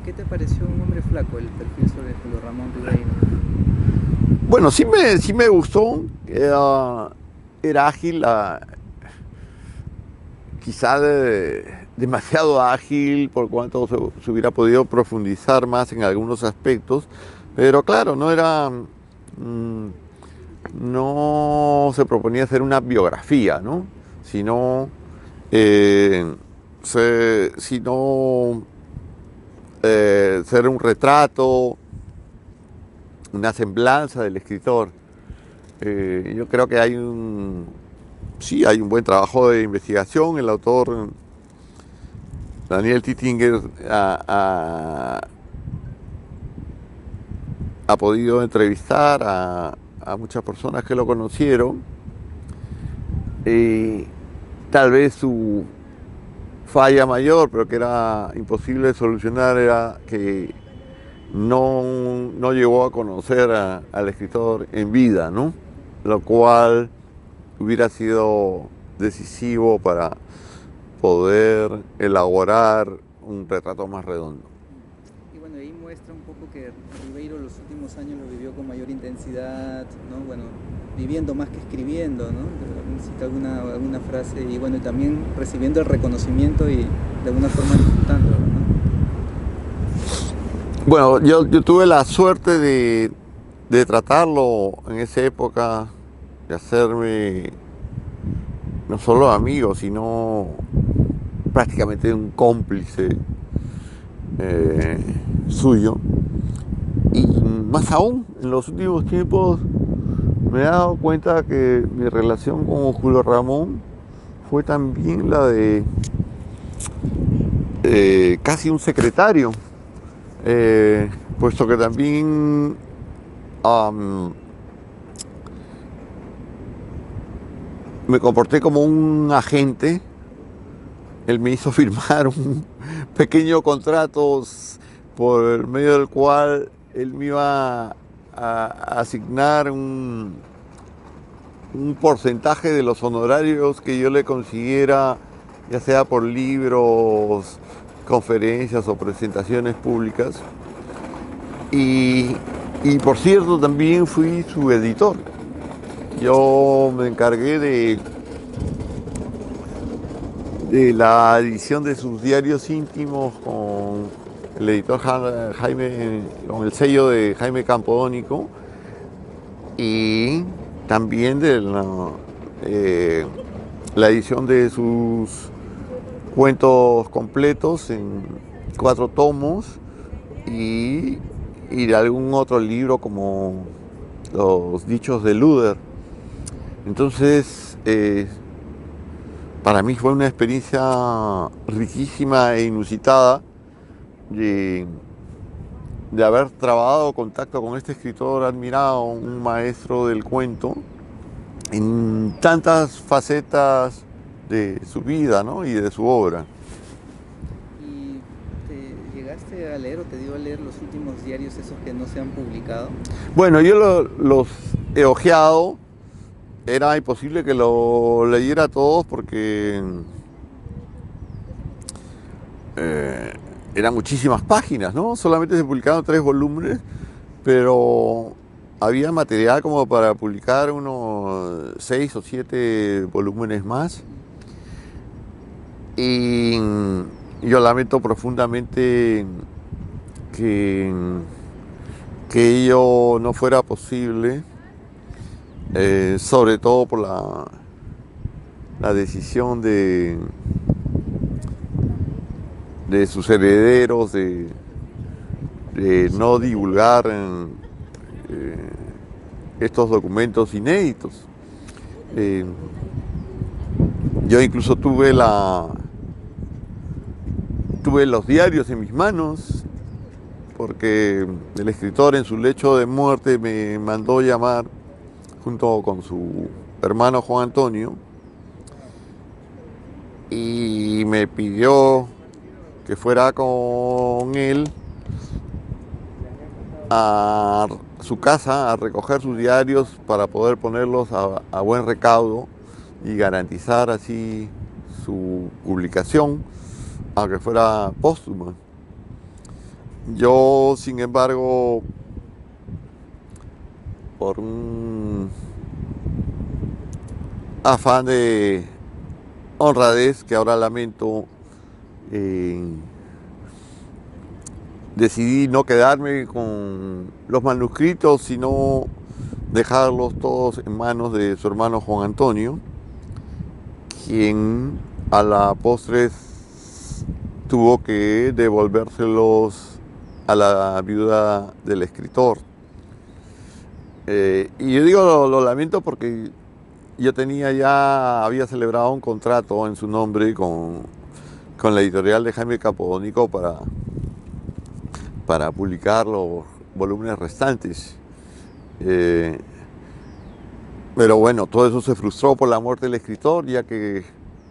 ¿Qué te pareció Un hombre flaco, el perfil sobre Julio Ramón Ribeiro? Bueno, sí me gustó. Era ágil, quizá demasiado ágil, por cuanto se hubiera podido profundizar más en algunos aspectos. Pero claro, no se proponía hacer una biografía, ¿no? Sino, eh, sino ser un retrato, una semblanza del escritor. Yo creo que sí, hay un buen trabajo de investigación. El autor Daniel Tittinger ha podido entrevistar a muchas personas que lo conocieron. Y tal vez su falla mayor, pero que era imposible de solucionar, era que no llegó a conocer al escritor en vida, ¿no? Lo cual hubiera sido decisivo para poder elaborar un retrato más redondo. Y bueno, ahí muestra un poco que Ribeiro los últimos años lo vivió con mayor intensidad, ¿no? Bueno, viviendo más que escribiendo, ¿no? Cita alguna frase y bueno, y también recibiendo el reconocimiento y de alguna forma disfrutándolo, ¿no? Bueno, yo tuve la suerte de tratarlo en esa época, de hacerme no solo amigo, sino prácticamente un cómplice eh, suyo. Y más aún, en los últimos tiempos me he dado cuenta que mi relación con Julio Ramón fue también la de casi un secretario, puesto que también um, me comporté como un agente. Él me hizo firmar un pequeño contrato por medio del cual él me iba a asignar un porcentaje de los honorarios que yo le consiguiera, ya sea por libros, conferencias o presentaciones públicas. Y, y por cierto, también fui su editor. Yo me encargué de la edición de sus diarios íntimos con el editor Jaime, con el sello de Jaime Campodónico, y también eh, la edición de sus cuentos completos en 4 tomos y, y de algún otro libro como Los Dichos de Luder. Entonces, para mí fue una experiencia riquísima e inusitada de, de haber trabado contacto con este escritor admirado, un maestro del cuento, en tantas facetas de su vida, ¿no? Y de su obra. ¿Y te llegaste a leer o te dio a leer los últimos diarios esos que no se han publicado? Bueno, los he hojeado. Era imposible que lo leyera todos porque eh, eran muchísimas páginas, ¿no? Solamente se publicaron 3 volúmenes, pero había material como para publicar unos 6 o 7 volúmenes más. Y yo lamento profundamente que, que ello no fuera posible, sobre todo por la decisión de sus herederos de no divulgar eh, estos documentos inéditos. Eh, yo incluso tuve los diarios en mis manos porque el escritor en su lecho de muerte me mandó llamar junto con su hermano Juan Antonio y me pidió que fuera con él a su casa a recoger sus diarios para poder ponerlos a buen recaudo y garantizar así su publicación, aunque fuera póstuma. Yo, sin embargo, por un afán de honradez que ahora lamento, eh, decidí no quedarme con los manuscritos, sino dejarlos todos en manos de su hermano Juan Antonio, quien a la postre tuvo que devolvérselos a la viuda del escritor. Y yo digo lo lamento porque yo había celebrado un contrato en su nombre con la editorial de Jaime Capodónico para publicar los volúmenes restantes. Pero bueno, todo eso se frustró por la muerte del escritor, ya que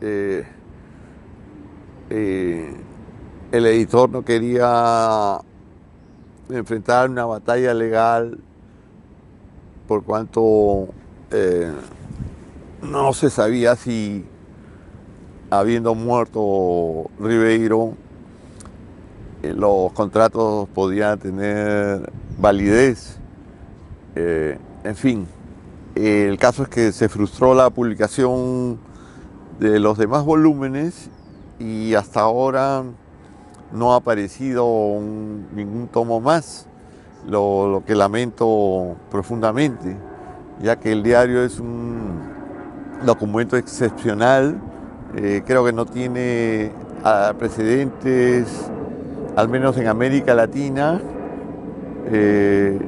el editor no quería enfrentar una batalla legal por cuanto no se sabía si, habiendo muerto Ribeiro, los contratos podían tener validez. En fin, el caso es que se frustró la publicación de los demás volúmenes y hasta ahora no ha aparecido ningún tomo más, lo que lamento profundamente, ya que el diario es un documento excepcional, creo que no tiene precedentes, al menos en América Latina.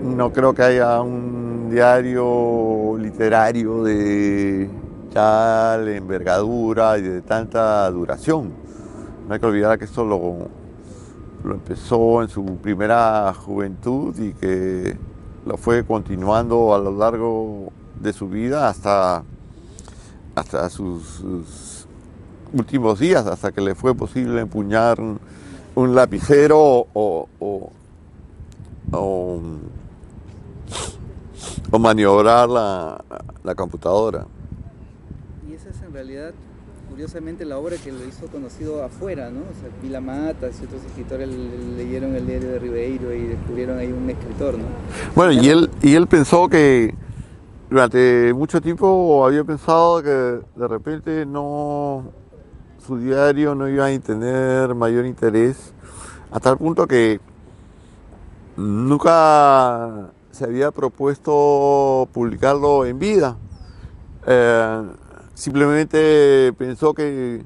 No creo que haya un diario literario de tal envergadura y de tanta duración. No hay que olvidar que esto lo empezó en su primera juventud y que lo fue continuando a lo largo de su vida hasta sus últimos días, hasta que le fue posible empuñar un lapicero o maniobrar la computadora. Y esa es en realidad, curiosamente, la obra que lo hizo conocido afuera, ¿no? O sea, Vila Matas y otros escritores leyeron el diario de Ribeiro y descubrieron ahí un escritor, ¿no? Bueno, y él pensó que durante mucho tiempo había pensado que de repente su diario no iba a tener mayor interés, a tal punto que nunca se había propuesto publicarlo en vida. Simplemente pensó que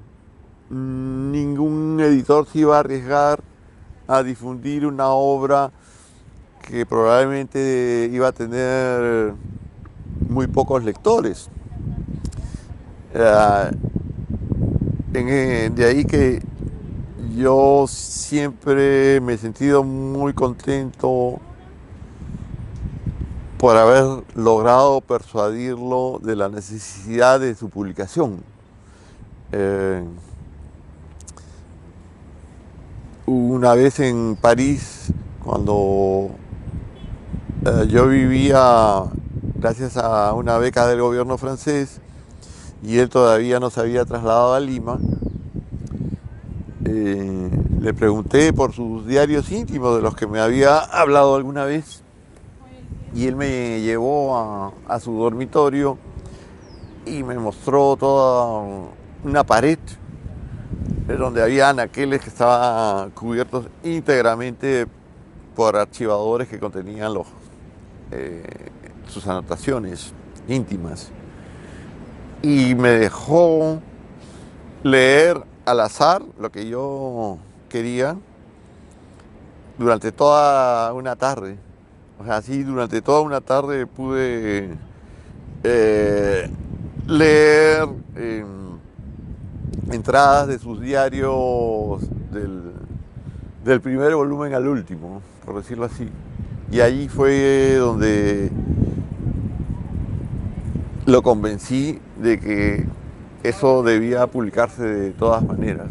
ningún editor se iba a arriesgar a difundir una obra que probablemente iba a tener muy pocos lectores. De ahí que yo siempre me he sentido muy contento por haber logrado persuadirlo de la necesidad de su publicación. Una vez en París, cuando yo vivía gracias a una beca del gobierno francés y él todavía no se había trasladado a Lima, le pregunté por sus diarios íntimos de los que me había hablado alguna vez y él me llevó a su dormitorio y me mostró toda una pared donde había anaqueles que estaban cubiertos íntegramente por archivadores que contenían sus anotaciones íntimas. Y me dejó leer al azar lo que yo quería durante toda una tarde. O sea, así durante toda una tarde pude leer entradas de sus diarios del primer volumen al último, por decirlo así. Y allí fue donde lo convencí de que eso debía publicarse de todas maneras.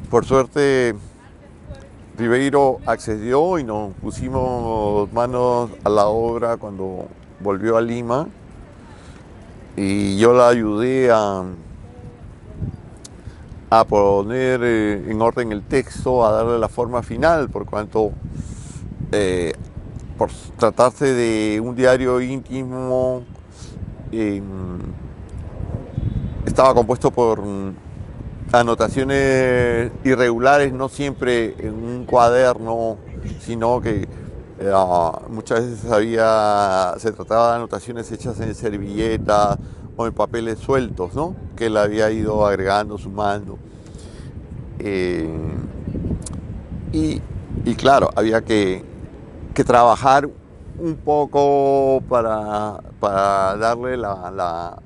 Por suerte, Ribeiro accedió y nos pusimos manos a la obra cuando volvió a Lima y yo la ayudé a poner en orden el texto, a darle la forma final, por cuanto eh, por tratarse de un diario íntimo, eh, estaba compuesto por anotaciones irregulares, no siempre en un cuaderno, sino que muchas veces se trataba de anotaciones hechas en servilletas o en papeles sueltos, ¿no? Que él había ido agregando, sumando. Eh, y, y claro, había que trabajar un poco para darle la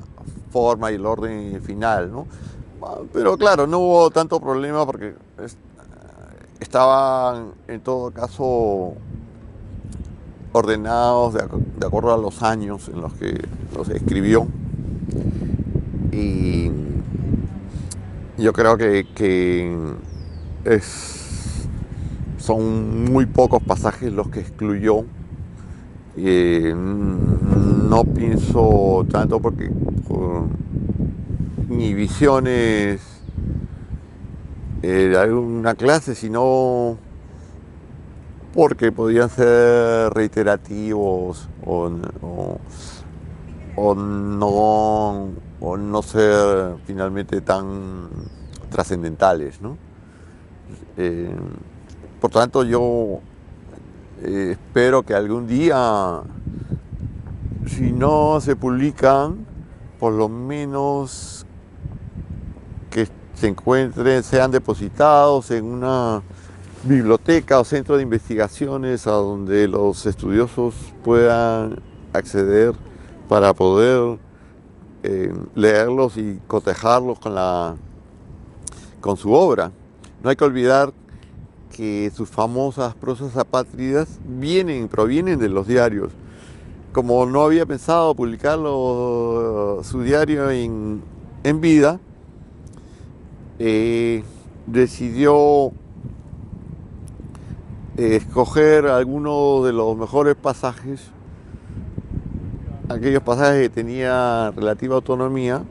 forma y el orden final, ¿no? Pero claro, no hubo tanto problema porque estaban en todo caso ordenados de acuerdo a los años en los que los escribió. Y yo creo que son muy pocos pasajes los que excluyó. No pienso tanto porque ni visiones de alguna clase, sino porque podían ser reiterativos o no, o no ser finalmente tan trascendentales, ¿no? Eh, por tanto, yo espero que algún día, si no se publican, por lo menos que se encuentren, sean depositados en una biblioteca o centro de investigaciones a donde los estudiosos puedan acceder para poder leerlos y cotejarlos con su obra. No hay que olvidar que sus famosas prosas apátridas provienen de los diarios. Como no había pensado su diario en vida, decidió escoger algunos de los mejores pasajes, aquellos pasajes que tenían relativa autonomía,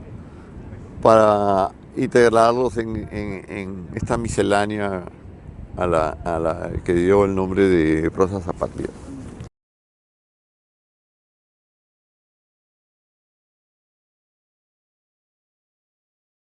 para integrarlos en esta miscelánea a la que dio el nombre de prosas apátridas.